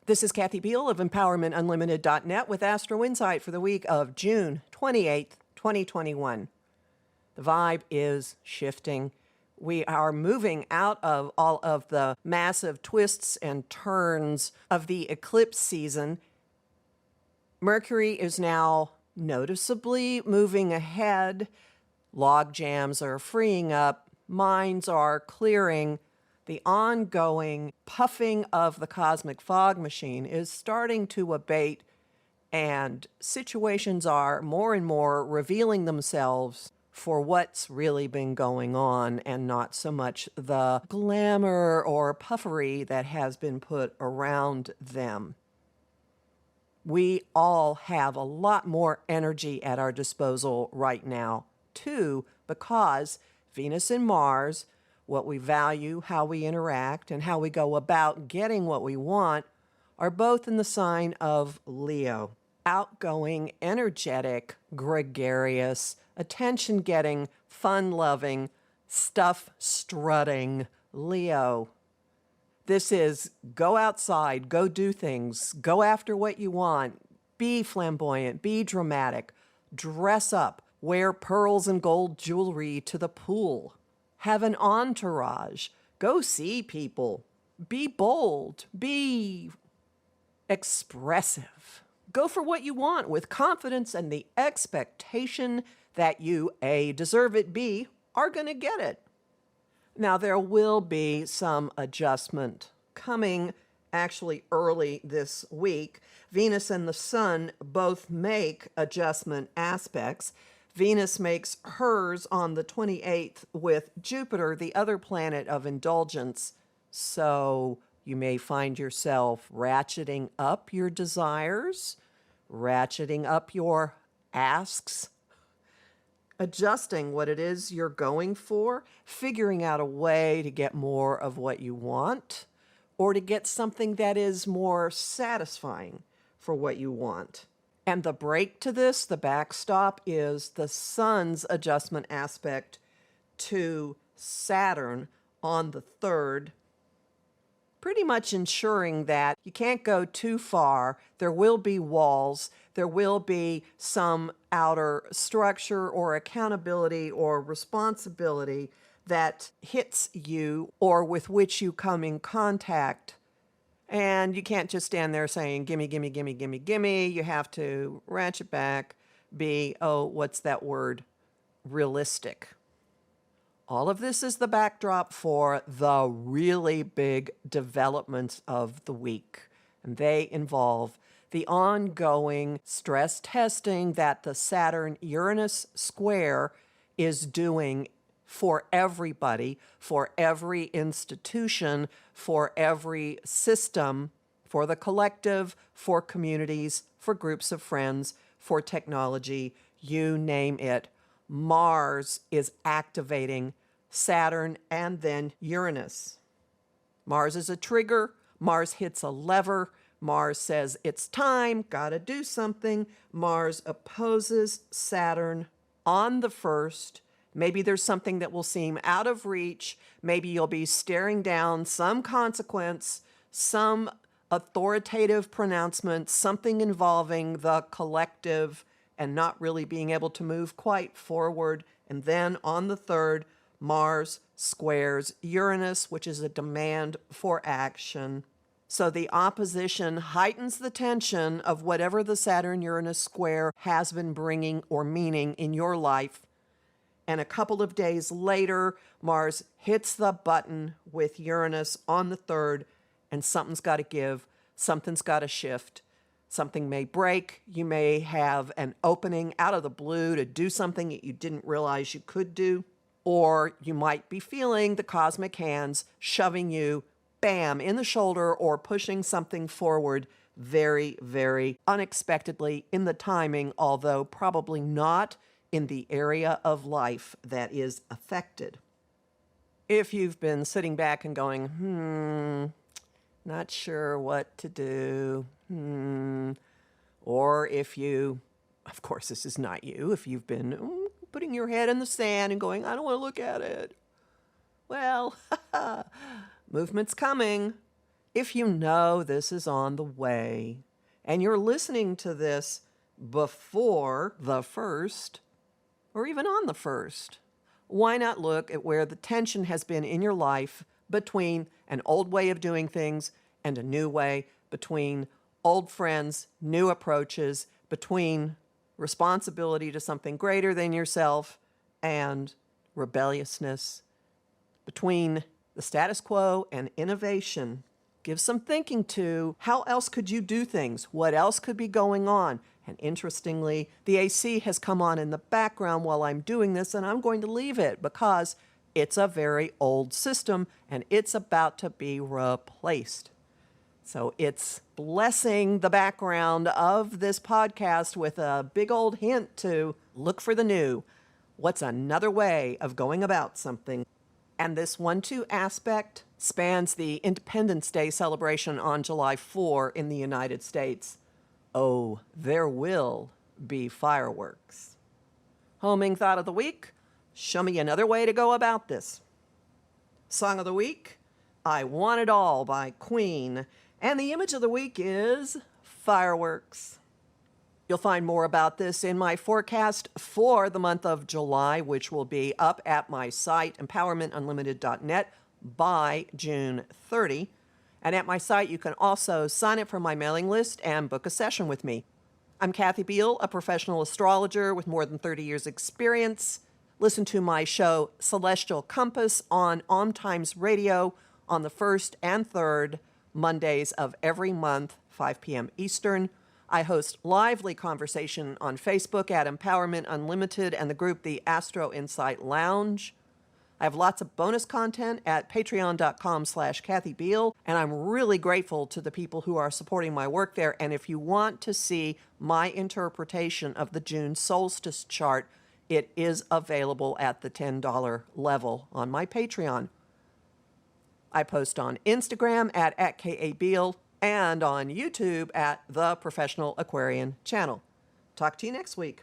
This is Kathy Biehl of EmpowermentUnlimited.net with Astro-Insight for the week of June 28th, 2021. The vibe is shifting. We are moving out of all of the massive twists and turns of the eclipse season. Mercury is now noticeably moving ahead. Log jams are freeing up. Minds are clearing. The ongoing puffing of the cosmic fog machine is starting to abate, and situations are more and more revealing themselves for what's really been going on and not so much the glamour or puffery that has been put around them. We all have a lot more energy at our disposal right now, too, because Venus and Mars, what we value, how we interact, and how we go about getting what we want, are both in the sign of Leo. Outgoing, energetic, gregarious, attention-getting, fun-loving, stuff-strutting Leo. This is go outside, go do things, go after what you want, be flamboyant, be dramatic, dress up, wear pearls and gold jewelry to the pool. Have an entourage. Go see people. Be bold. Be expressive. Go for what you want with confidence and the expectation that you, A, deserve it, B, are going to get it. Now, there will be some adjustment coming actually early this week. Venus and the Sun both make adjustment aspects. Venus makes hers on the 28th with Jupiter, the other planet of indulgence. So you may find yourself ratcheting up your desires, ratcheting up your asks, adjusting what it is you're going for, figuring out a way to get more of what you want, or to get something that is more satisfying for what you want. And the break to this, the backstop, is the Sun's adjustment aspect to Saturn on the 3rd, pretty much ensuring that you can't go too far. There will be walls. There will be some outer structure or accountability or responsibility that hits you or with which you come in contact. And you can't just stand there saying, gimme, gimme, gimme, gimme, gimme. You have to ratchet back, be, oh, what's that word? Realistic. All of this is the backdrop for the really big developments of the week. And they involve the ongoing stress testing that the Saturn-Uranus square is doing for everybody, for every institution, for every system, for the collective, for communities, for groups of friends, for technology, you name it. Mars is activating Saturn and then Uranus. Mars is a trigger. Mars hits a lever. Mars says, it's time, gotta do something. Mars opposes Saturn on the 1st. Maybe there's something that will seem out of reach. Maybe you'll be staring down some consequence, some authoritative pronouncement, something involving the collective and not really being able to move quite forward. And then on the 3rd, Mars squares Uranus, which is a demand for action. So the opposition heightens the tension of whatever the Saturn-Uranus square has been bringing or meaning in your life. And a couple of days later, Mars hits the button with Uranus on the 3rd, and something's got to give, something's got to shift. Something may break. You may have an opening out of the blue to do something that you didn't realize you could do. Or you might be feeling the cosmic hands shoving you, bam, in the shoulder or pushing something forward very, very unexpectedly in the timing, although probably not in the area of life that is affected. If you've been sitting back and going, not sure what to do, or if you, of course this is not you, if you've been putting your head in the sand and going, I don't want to look at it. Well, movement's coming. If you know this is on the way and you're listening to this before the 1st or even on the 1st, why not look at where the tension has been in your life between an old way of doing things and a new way, between old friends, new approaches, between responsibility to something greater than yourself and rebelliousness, between the status quo and innovation. Give some thinking to how else could you do things? What else could be going on? And interestingly, the AC has come on in the background while I'm doing this, and I'm going to leave it because it's a very old system and it's about to be replaced. So it's blessing the background of this podcast with a big old hint to look for the new. What's another way of going about something? And this 1-2 aspect spans the Independence Day celebration on July 4 in the United States. Oh, there will be fireworks. Homing thought of the week, show me another way to go about this. Song of the week, I Want It All by Queen. And the image of the week is fireworks. You'll find more about this in my forecast for the month of July, which will be up at my site, empowermentunlimited.net, by June 30. And at my site, you can also sign up for my mailing list and book a session with me. I'm Kathy Biehl, a professional astrologer with more than 30 years' experience. Listen to my show, Celestial Compass, on Om Times Radio on the 1st and 3rd Mondays of every month, 5 p.m. Eastern. I host lively conversation on Facebook at Empowerment Unlimited and the group the Astro-Insight Lounge. I have lots of bonus content at patreon.com/Kathy Biehl, and I'm really grateful to the people who are supporting my work there. And if you want to see my interpretation of the June solstice chart, it is available at the $10 level on my Patreon. I post on Instagram at @KABiehl and on YouTube at The Professional Aquarian Channel. Talk to you next week.